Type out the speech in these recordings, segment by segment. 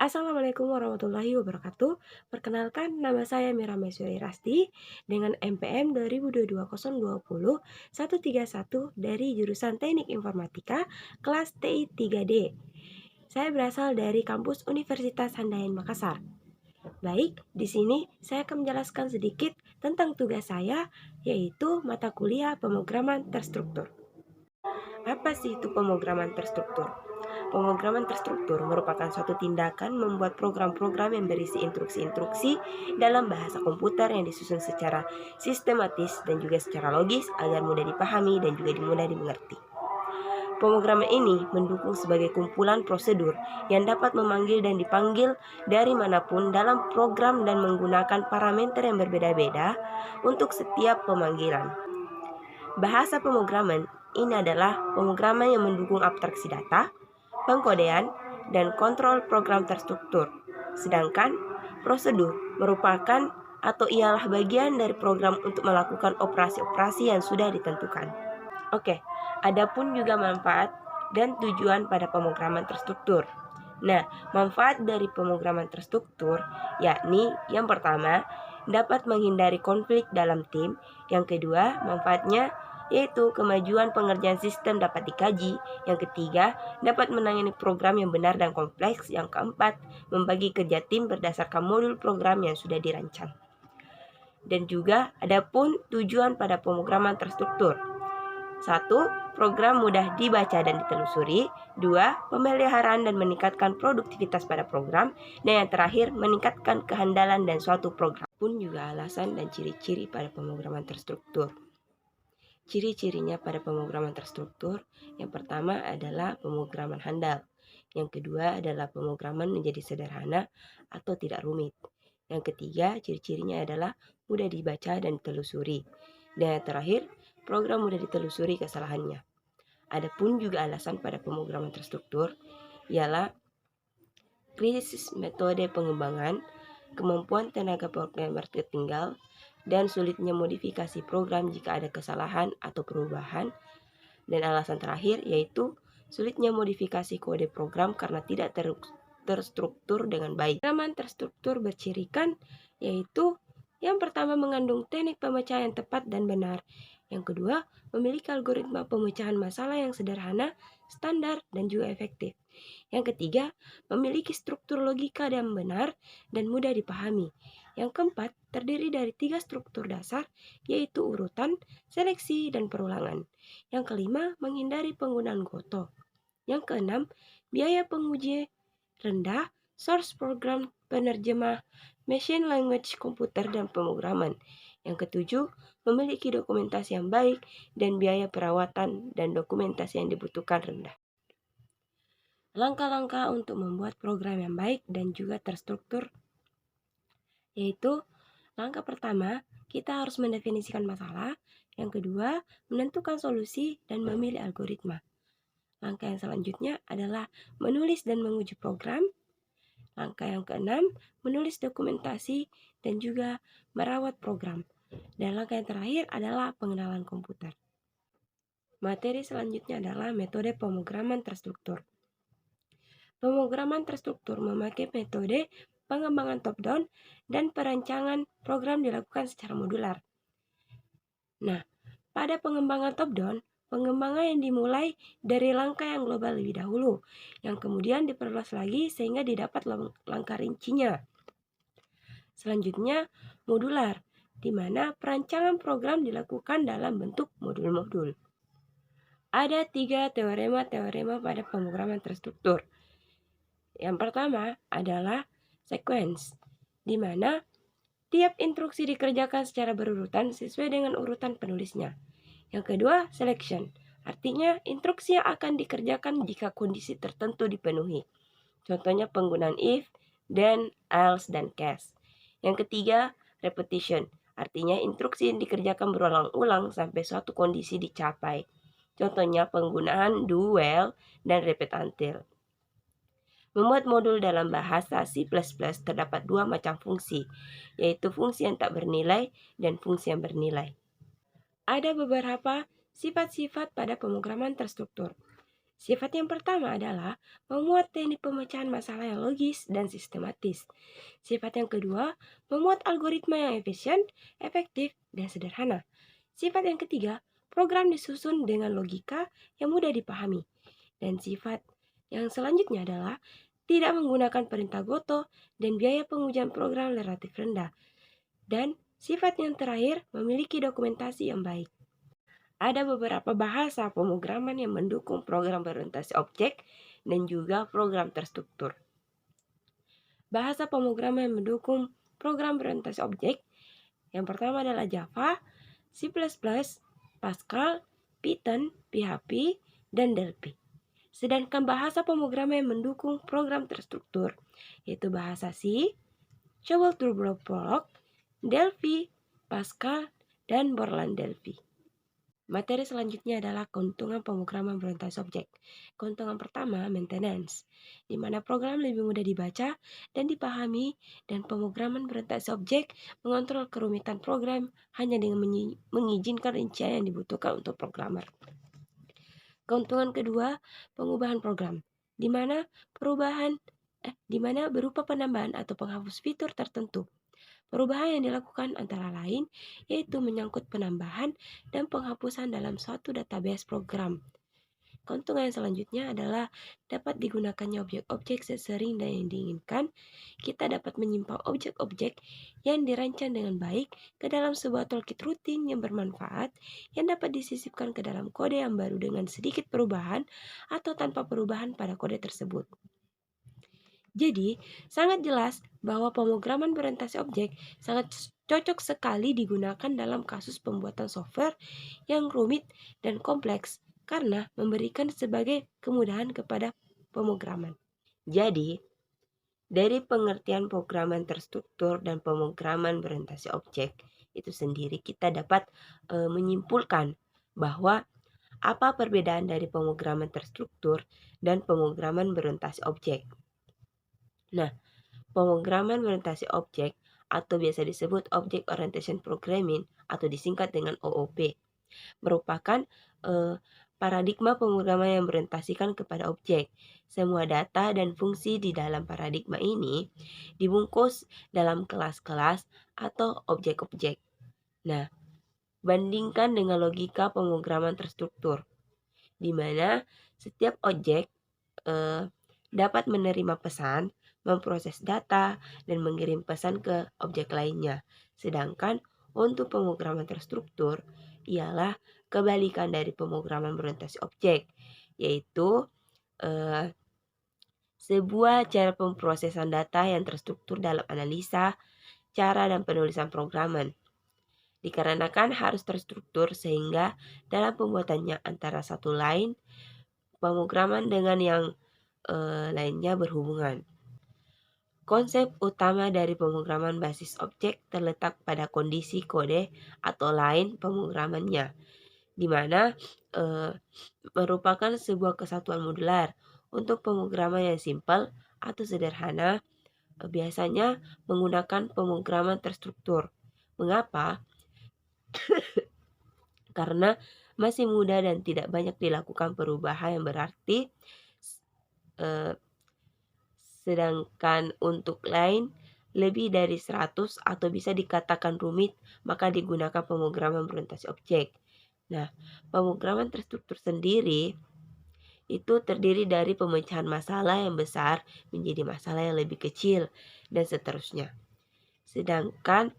Assalamualaikum warahmatullahi wabarakatuh. Perkenalkan, nama saya Mira Maisuri Rasti dengan NPM 2022-020-131 dari jurusan Teknik Informatika kelas TI 3D. Saya berasal dari kampus Universitas Handayan Makassar. Baik, di sini saya akan menjelaskan sedikit tentang tugas saya, yaitu mata kuliah pemrograman terstruktur. Apa sih itu pemrograman terstruktur? Pemrograman terstruktur merupakan suatu tindakan membuat program-program yang berisi instruksi-instruksi dalam bahasa komputer yang disusun secara sistematis dan juga secara logis agar mudah dipahami dan juga mudah dimengerti. Pemrograman ini mendukung sebagai kumpulan prosedur yang dapat memanggil dan dipanggil dari manapun dalam program dan menggunakan parameter yang berbeda-beda untuk setiap pemanggilan. Bahasa pemrograman ini adalah pemrograman yang mendukung abstraksi data, pengkodean, dan kontrol program terstruktur. Sedangkan prosedur merupakan atau ialah bagian dari program untuk melakukan operasi-operasi yang sudah ditentukan. Oke, adapun juga manfaat dan tujuan pada pemrograman terstruktur. Nah, manfaat dari pemrograman terstruktur yakni yang pertama, dapat menghindari konflik dalam tim. Yang kedua, manfaatnya yaitu kemajuan pengerjaan sistem dapat dikaji. Yang ketiga, dapat menangani program yang benar dan kompleks. Yang keempat, membagi kerja tim berdasarkan modul program yang sudah dirancang. Dan juga adapun tujuan pada pemrograman terstruktur. 1. Program mudah dibaca dan ditelusuri. 2. Pemeliharaan dan meningkatkan produktivitas pada program. Dan yang terakhir, meningkatkan kehandalan dan suatu program. Pun juga alasan dan ciri-ciri pada pemrograman terstruktur. Ciri-cirinya pada pemrograman terstruktur, yang pertama adalah pemrograman handal. Yang kedua adalah pemrograman menjadi sederhana atau tidak rumit. Yang ketiga, ciri-cirinya adalah mudah dibaca dan ditelusuri. Dan yang terakhir, program mudah ditelusuri kesalahannya. Adapun juga alasan pada pemrograman terstruktur ialah krisis metode pengembangan, kemampuan tenaga programmer tertinggal, dan sulitnya modifikasi program jika ada kesalahan atau perubahan. Dan alasan terakhir yaitu sulitnya modifikasi kode program karena tidak terstruktur dengan baik. Pemrograman terstruktur bercirikan yaitu yang pertama mengandung teknik pemecahan yang tepat dan benar. Yang kedua, memiliki algoritma pemecahan masalah yang sederhana, standar, dan juga efektif. Yang ketiga, memiliki struktur logika yang benar dan mudah dipahami. Yang keempat, terdiri dari 3 struktur dasar, yaitu urutan, seleksi, dan perulangan. Yang kelima, menghindari penggunaan goto. Yang keenam, biaya penguji rendah, source program, penerjemah, machine language komputer, dan pemrograman. Yang ketujuh, memiliki dokumentasi yang baik dan biaya perawatan dan dokumentasi yang dibutuhkan rendah. Langkah-langkah untuk membuat program yang baik dan juga terstruktur yaitu langkah pertama, kita harus mendefinisikan masalah. Yang kedua, menentukan solusi dan memilih algoritma. Langkah yang selanjutnya adalah menulis dan menguji program. Langkah yang keenam, menulis dokumentasi dan juga merawat program. Dan langkah yang terakhir adalah pengenalan komputer. Materi selanjutnya adalah metode pemrograman terstruktur. Pemrograman terstruktur memakai metode pengembangan top-down dan perancangan program dilakukan secara modular. Nah, pada pengembangan top-down, pengembangan yang dimulai dari langkah yang global lebih dahulu, yang kemudian diperluas lagi sehingga didapat langkah rincinya. Selanjutnya, modular, di mana perancangan program dilakukan dalam bentuk modul-modul. Ada 3 teorema-teorema pada pemrograman terstruktur. Yang pertama adalah sequence, di mana tiap instruksi dikerjakan secara berurutan sesuai dengan urutan penulisnya. Yang kedua, selection, artinya instruksi yang akan dikerjakan jika kondisi tertentu dipenuhi. Contohnya penggunaan if, then, else, dan case. Yang ketiga, repetition, artinya instruksi yang dikerjakan berulang-ulang sampai suatu kondisi dicapai. Contohnya penggunaan do well dan repeat until. Membuat modul dalam bahasa C++ terdapat 2 macam fungsi, yaitu fungsi yang tak bernilai dan fungsi yang bernilai. Ada beberapa sifat-sifat pada pemrograman terstruktur. Sifat yang pertama adalah memuat teknik pemecahan masalah yang logis dan sistematis. Sifat yang kedua, memuat algoritma yang efisien, efektif, dan sederhana. Sifat yang ketiga, program disusun dengan logika yang mudah dipahami. Dan sifat yang selanjutnya adalah tidak menggunakan perintah goto dan biaya pengujian program relatif rendah. Dan sifat yang terakhir, memiliki dokumentasi yang baik. Ada beberapa bahasa pemrograman yang mendukung program berorientasi objek dan juga program terstruktur. Bahasa pemrograman yang mendukung program berorientasi objek yang pertama adalah Java, C++, Pascal, Python, PHP, dan Delphi. Sedangkan bahasa pemrograman yang mendukung program terstruktur yaitu bahasa C, COBOL Turbo Prolog, Delphi, Pascal, dan Borland Delphi. Materi selanjutnya adalah keuntungan pemrograman berorientasi objek. Keuntungan pertama, maintenance, di mana program lebih mudah dibaca dan dipahami, dan pemrograman berorientasi objek mengontrol kerumitan program hanya dengan mengizinkan rincian yang dibutuhkan untuk programmer. Keuntungan kedua, pengubahan program, di mana berupa penambahan atau penghapus fitur tertentu. Perubahan yang dilakukan antara lain yaitu menyangkut penambahan dan penghapusan dalam suatu database program. Keuntungan yang selanjutnya adalah dapat digunakannya objek-objek sesering dan yang diinginkan. Kita dapat menyimpan objek-objek yang dirancang dengan baik ke dalam sebuah toolkit rutin yang bermanfaat yang dapat disisipkan ke dalam kode yang baru dengan sedikit perubahan atau tanpa perubahan pada kode tersebut. Jadi, sangat jelas bahwa pemrograman berorientasi objek sangat cocok sekali digunakan dalam kasus pembuatan software yang rumit dan kompleks karena memberikan sebagai kemudahan kepada pemrograman. Jadi, dari pengertian pemrograman terstruktur dan pemrograman berorientasi objek itu sendiri kita dapat menyimpulkan bahwa apa perbedaan dari pemrograman terstruktur dan pemrograman berorientasi objek. Nah, pemrograman berorientasi objek atau biasa disebut Object Orientation Programming atau disingkat dengan OOP merupakan paradigma pemrograman yang berorientasikan kepada objek. Semua data dan fungsi di dalam paradigma ini dibungkus dalam kelas-kelas atau objek-objek. Nah, bandingkan dengan logika pemrograman terstruktur, di mana setiap objek dapat menerima pesan, memproses data, dan mengirim pesan ke objek lainnya. Sedangkan untuk pemrograman terstruktur ialah kebalikan dari pemrograman berorientasi objek, yaitu sebuah cara pemrosesan data yang terstruktur dalam analisa, cara dan penulisan programan. Dikarenakan harus terstruktur sehingga dalam pembuatannya antara satu line pemrograman dengan yang lainnya berhubungan. Konsep utama dari pemrograman basis objek terletak pada kondisi kode atau line pemrogramannya, di mana merupakan sebuah kesatuan modular. Untuk pemrograman yang simpel atau sederhana, biasanya menggunakan pemrograman terstruktur. Mengapa? Karena masih mudah dan tidak banyak dilakukan perubahan yang berarti. Sedangkan untuk line lebih dari 100 atau bisa dikatakan rumit, maka digunakan pemrograman berorientasi objek. Nah, pemrograman terstruktur sendiri itu terdiri dari pemecahan masalah yang besar menjadi masalah yang lebih kecil dan seterusnya. Sedangkan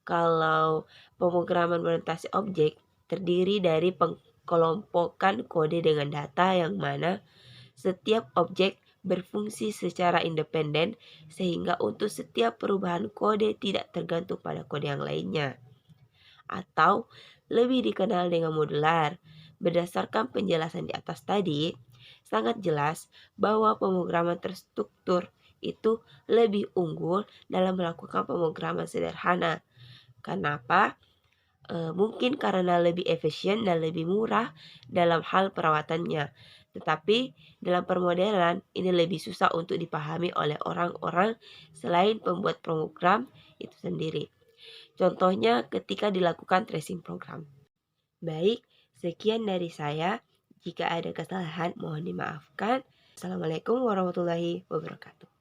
kalau pemrograman berorientasi objek terdiri dari pengkelompokan kode dengan data yang mana setiap objek berfungsi secara independen sehingga untuk setiap perubahan kode tidak tergantung pada kode yang lainnya. Atau lebih dikenal dengan modular. Berdasarkan penjelasan di atas tadi, sangat jelas bahwa pemrograman terstruktur itu lebih unggul dalam melakukan pemrograman sederhana. Kenapa? Mungkin karena lebih efisien dan lebih murah dalam hal perawatannya. Tetapi dalam permodelan ini lebih susah untuk dipahami oleh orang-orang selain pembuat program itu sendiri. Contohnya ketika dilakukan tracing program. Baik, sekian dari saya. Jika ada kesalahan, mohon dimaafkan. Assalamualaikum warahmatullahi wabarakatuh.